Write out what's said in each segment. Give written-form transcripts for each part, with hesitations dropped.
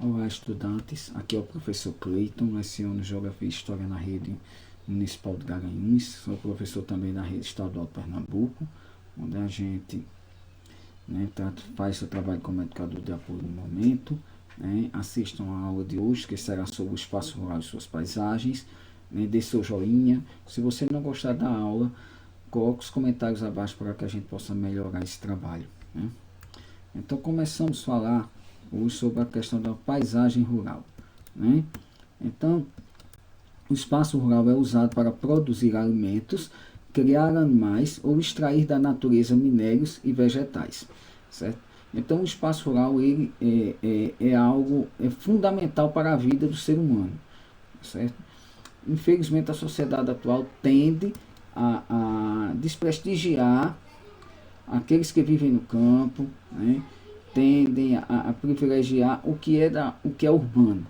Olá, estudantes. Aqui é o professor Cleiton, leciono Geografia e História na rede municipal de Garanhuns. Sou professor também da rede estadual de Pernambuco, onde a gente faz seu trabalho como educador de apoio no momento. Assistam a aula de hoje, que será sobre o espaço rural e suas paisagens. Dê seu joinha. Se você não gostar da aula, coloque os comentários abaixo para que a gente possa melhorar esse trabalho. Então, começamos a falar hoje sobre a questão da paisagem rural. Então, o espaço rural é usado para produzir alimentos, criar animais ou extrair da natureza minérios e vegetais, certo? Então, o espaço rural ele é algo fundamental para a vida do ser humano, certo? Infelizmente, a sociedade atual tende a desprestigiar aqueles que vivem no campo, tendem a privilegiar o que é urbano.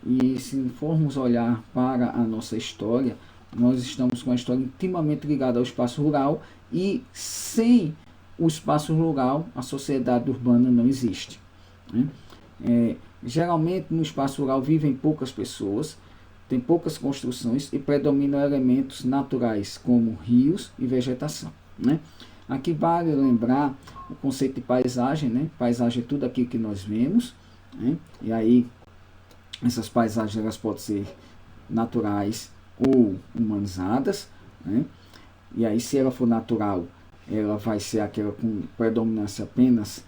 E se formos olhar para a nossa história, nós estamos com a história intimamente ligada ao espaço rural, e sem o espaço rural a sociedade urbana não existe. Geralmente no espaço rural vivem poucas pessoas, tem poucas construções e predominam elementos naturais como rios e vegetação. Aqui vale lembrar o conceito de paisagem. Paisagem é tudo aquilo que nós vemos, e aí essas paisagens elas podem ser naturais ou humanizadas, e aí se ela for natural, ela vai ser aquela com predominância apenas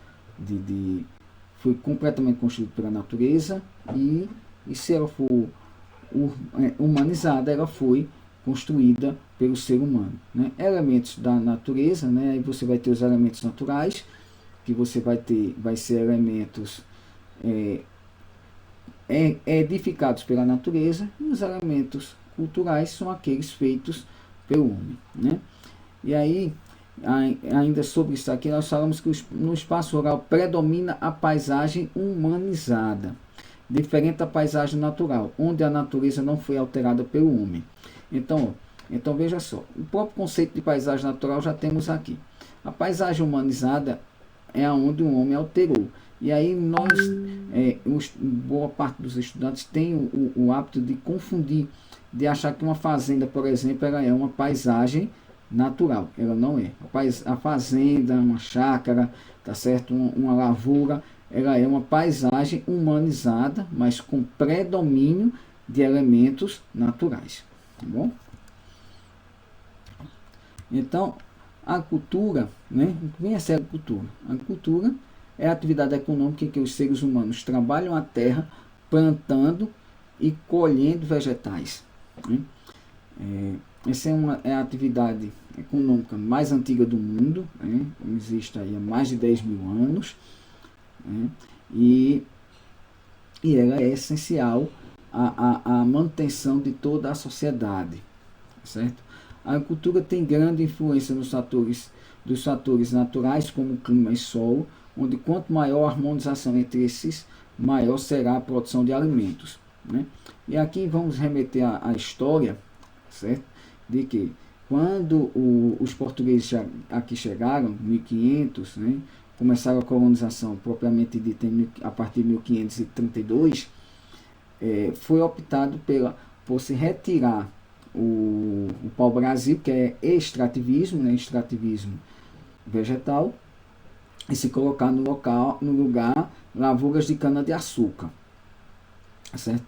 foi completamente construída pela natureza, e se ela for humanizada, ela foi construída pelo ser humano. Elementos da natureza, aí você vai ter os elementos naturais, que você vai ser elementos edificados pela natureza, e os elementos culturais são aqueles feitos pelo homem. E aí, ainda sobre isso aqui, nós falamos que no espaço rural predomina a paisagem humanizada, diferente da paisagem natural, onde a natureza não foi alterada pelo homem. Então veja só, o próprio conceito de paisagem natural já temos aqui. A paisagem humanizada é onde o homem alterou. E aí boa parte dos estudantes tem o hábito de confundir, de achar que uma fazenda, por exemplo, ela é uma paisagem natural. Ela não é. A fazenda, uma chácara, tá certo? Uma lavoura, ela é uma paisagem humanizada, mas com predomínio de elementos naturais. Tá bom? Então, a cultura, vem a ser a agricultura. A agricultura é a atividade econômica em que os seres humanos trabalham a terra, plantando e colhendo vegetais. Essa é a atividade econômica mais antiga do mundo, existe aí há mais de 10 mil anos, e ela é essencial à manutenção de toda a sociedade, certo? A agricultura tem grande influência dos fatores naturais, como clima e solo, onde quanto maior a harmonização entre esses, maior será a produção de alimentos. E aqui vamos remeter à história, certo? De que quando os portugueses aqui chegaram, 1500, começaram a colonização propriamente dita a partir de 1532, foi optado por se retirar o pau-brasil, que é extrativismo, extrativismo vegetal, e se colocar no lugar lavouras de cana-de-açúcar, certo?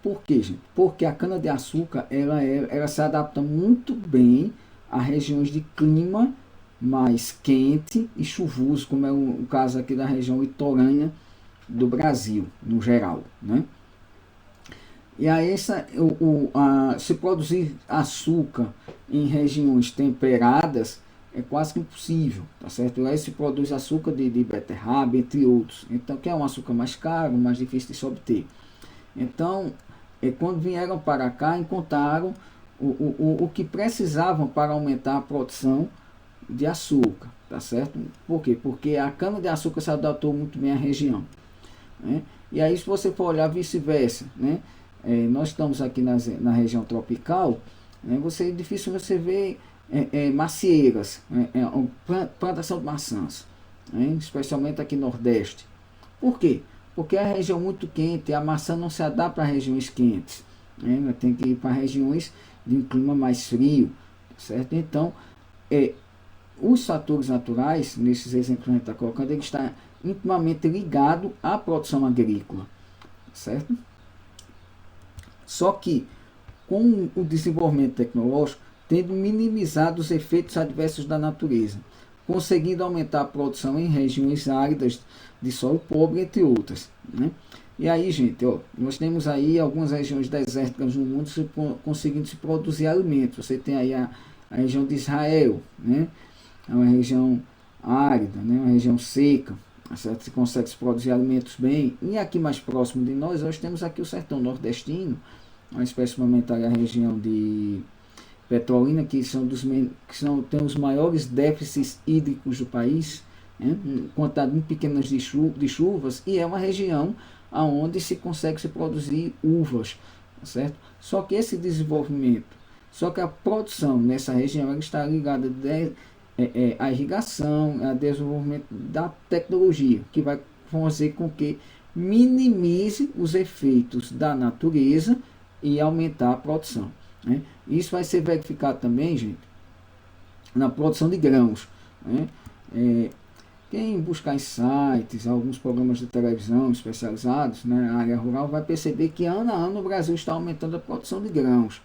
Por quê, gente? Porque a cana-de-açúcar ela se adapta muito bem a regiões de clima mais quente e chuvoso, como é o caso aqui da região litorânea do Brasil, no geral. E aí, se produzir açúcar em regiões temperadas é quase que impossível, tá certo? E aí se produz açúcar de beterraba, entre outros. Então, que é um açúcar mais caro, mais difícil de se obter. Então, quando vieram para cá, encontraram o que precisavam para aumentar a produção de açúcar, tá certo? Por quê? Porque a cana-de-açúcar se adaptou muito bem à região. E aí, se você for olhar vice-versa, nós estamos aqui na região tropical, é difícil você ver macieiras, plantação de maçãs, especialmente aqui no Nordeste. Por quê? Porque a região muito quente, a maçã não se adapta a regiões quentes, né? Tem que ir para regiões de um clima mais frio, certo? Então, os fatores naturais, nesses exemplos que a gente está colocando, ele está intimamente ligado à produção agrícola, certo? Só que, com o desenvolvimento tecnológico, tendo minimizado os efeitos adversos da natureza, conseguindo aumentar a produção em regiões áridas de solo pobre, entre outras, né? E aí, gente, ó, nós temos aí algumas regiões desérticas no mundo conseguindo se produzir alimentos. Você tem aí a região de Israel, né? É uma região árida, né? Uma região seca, certo? Se consegue se produzir alimentos bem. E aqui mais próximo de nós temos aqui o sertão nordestino, especialmente a região de Petrolina, que tem os maiores déficits hídricos do país, né? Quantidade muito pequenas de chuvas, e é uma região onde se consegue se produzir uvas, certo? Só que esse desenvolvimento, só que a produção nessa região ela está ligada à irrigação, ao desenvolvimento da tecnologia, que vai fazer com que minimize os efeitos da natureza e aumentar a produção, né? Isso vai ser verificado também, gente, na produção de grãos, né? Quem buscar em sites, alguns programas de televisão especializados, né, na área rural, vai perceber que ano a ano o Brasil está aumentando a produção de grãos,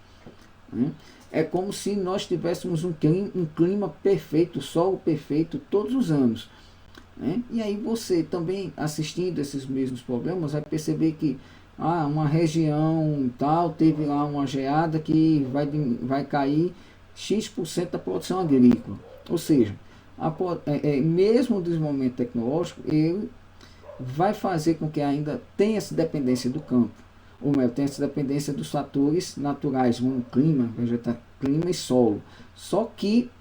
né? É como se nós tivéssemos um clima perfeito, solo perfeito todos os anos, né? E aí você também assistindo esses mesmos programas vai perceber que uma região tal teve lá uma geada que vai cair X% da produção agrícola. Ou seja, mesmo o desenvolvimento tecnológico, ele vai fazer com que ainda tenha essa dependência do campo, ou melhor, tenha essa dependência dos fatores naturais, como clima, clima e solo. Só que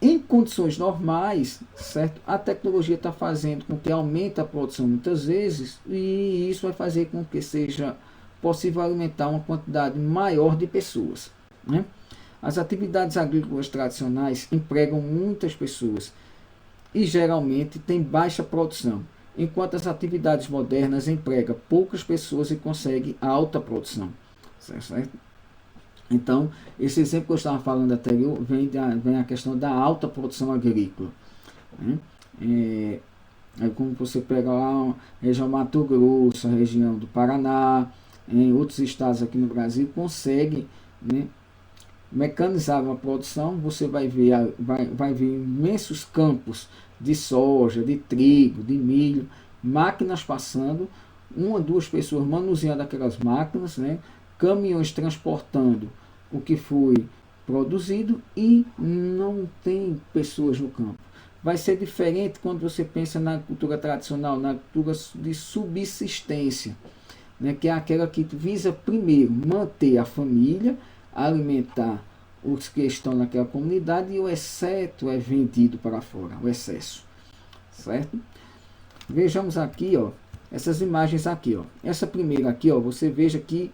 em condições normais, certo? A tecnologia está fazendo com que aumente a produção muitas vezes, e isso vai fazer com que seja possível alimentar uma quantidade maior de pessoas, né? As atividades agrícolas tradicionais empregam muitas pessoas e geralmente têm baixa produção, enquanto as atividades modernas empregam poucas pessoas e conseguem alta produção, certo? Então, esse exemplo que eu estava falando anterior vem a questão da alta produção agrícola, né? Como você pega lá a região Mato Grosso, a região do Paraná, em outros estados aqui no Brasil, consegue, né, mecanizar uma produção. Você vai ver imensos campos de soja, de trigo, de milho, máquinas passando, uma, duas pessoas manuseando aquelas máquinas, né? Caminhões transportando o que foi produzido e não tem pessoas no campo. Vai ser diferente quando você pensa na agricultura tradicional, na agricultura de subsistência, né? Que é aquela que visa primeiro manter a família, alimentar os que estão naquela comunidade, e o excesso é vendido para fora, o excesso, certo? Vejamos aqui, ó, essas imagens aqui, ó. Essa primeira aqui, ó, você veja que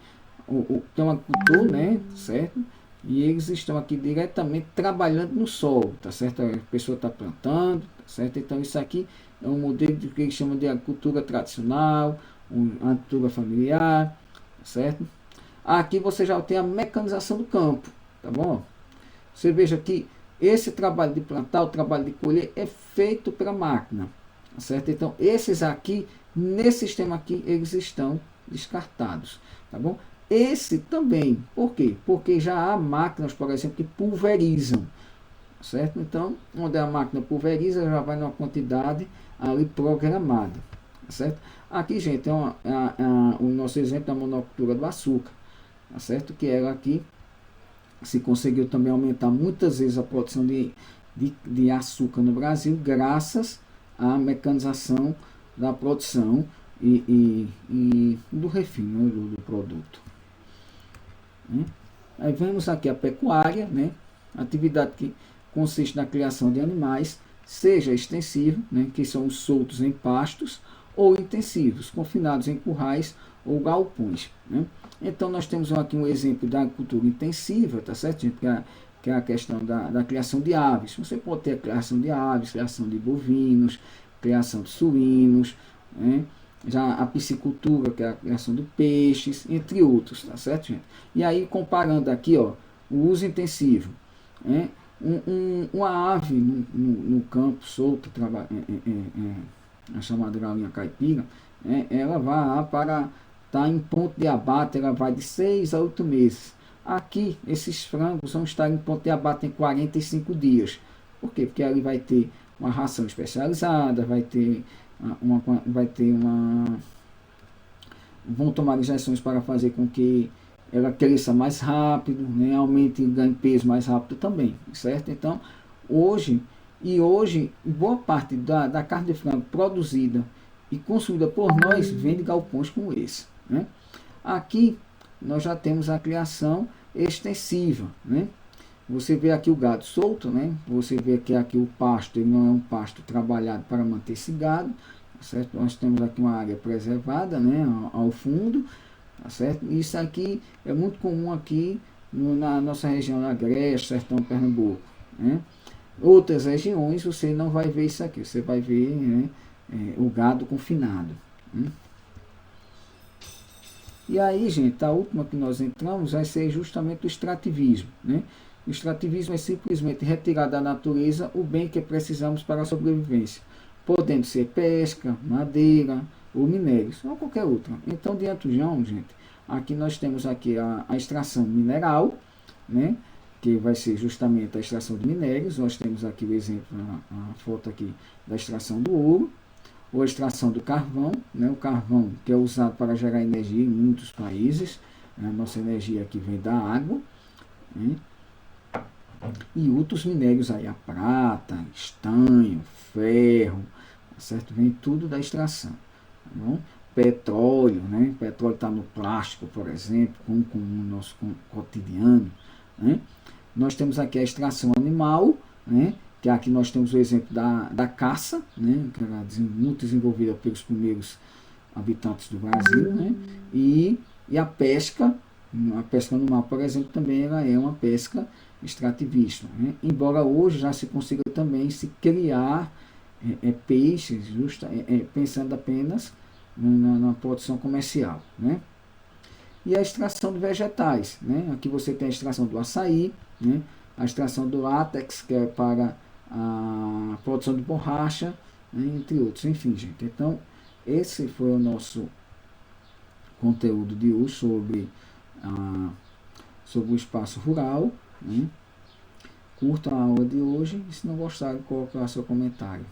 tem um agricultor, né, certo? E eles estão aqui diretamente trabalhando no solo, tá certo? A pessoa está plantando, tá certo? Então isso aqui é um modelo de que eles chamam de agricultura tradicional, uma agricultura familiar, certo? Aqui você já tem a mecanização do campo, tá bom? Você veja que esse trabalho de plantar, o trabalho de colher é feito pela máquina, tá certo? Então esses aqui, nesse sistema aqui, eles estão descartados, tá bom? Esse também, por quê? Porque já há máquinas, por exemplo, que pulverizam, certo? Então, onde a máquina pulveriza, já vai numa quantidade ali programada, certo? Aqui, gente, o nosso exemplo da monocultura do açúcar, tá certo? Que ela aqui se conseguiu também aumentar muitas vezes a produção de açúcar no Brasil, graças à mecanização da produção e do refino, né, do produto. Aí vemos aqui a pecuária, né? Atividade que consiste na criação de animais, seja extensivo, né, que são os soltos em pastos, ou intensivos, confinados em currais ou galpões, né? Então nós temos aqui um exemplo da agricultura intensiva, tá certo, gente? Que é a questão da criação de aves. Você pode ter a criação de aves, criação de bovinos, criação de suínos, né? Já a piscicultura, que é a criação de peixes, entre outros, tá certo, gente? E aí, comparando aqui, ó, o uso intensivo, né? Uma ave no campo solta, a chamada galinha caipira, né? Ela vai para estar em ponto de abate, ela vai de 6 a 8 meses. Aqui, esses frangos vão estar em ponto de abate em 45 dias. Por quê? Porque ali vai ter uma ração especializada, vão tomar injeções para fazer com que ela cresça mais rápido, né, aumente e ganhe peso mais rápido também, certo? Então, hoje, boa parte da carne de frango produzida e consumida por nós vem de galpões como esse, né? Aqui, nós já temos a criação extensiva, né? Você vê aqui o gado solto, né? Você vê que aqui o pasto, ele não é um pasto trabalhado para manter esse gado, certo? Nós temos aqui uma área preservada, né, ao fundo, tá certo? Isso aqui é muito comum aqui na nossa região da Agreste, Sertão, Pernambuco, né? Outras regiões você não vai ver isso aqui, você vai ver, né, o gado confinado, né? E aí, gente, a última que nós entramos vai ser justamente o extrativismo, né? O extrativismo é simplesmente retirar da natureza o bem que precisamos para a sobrevivência, podendo ser pesca, madeira ou minérios, ou qualquer outra. Então, de Antusião, gente, aqui nós temos aqui a extração mineral, né, que vai ser justamente a extração de minérios. Nós temos aqui o exemplo, a foto aqui da extração do ouro, ou a extração do carvão, né, o carvão que é usado para gerar energia em muitos países, a nossa energia aqui vem da água, né, e outros minérios aí, a prata, estanho, ferro, certo? Vem tudo da extração, tá bom? Petróleo, né? Petróleo está no plástico, por exemplo, como no nosso cotidiano, né? Nós temos aqui a extração animal, né? Que aqui nós temos o exemplo da caça, né? Que era muito desenvolvida pelos primeiros habitantes do Brasil, né? E a pesca no mar, por exemplo, também ela é uma pesca extrativista, né? Embora hoje já se consiga também se criar peixes pensando apenas na produção comercial, né? E a extração de vegetais, né? Aqui você tem a extração do açaí, né? A extração do látex, que é para a produção de borracha, né? Entre outros. Enfim, gente, então esse foi o nosso conteúdo de hoje sobre o espaço rural, né? Curtam a aula de hoje e se não gostarem, coloquem lá seu comentário.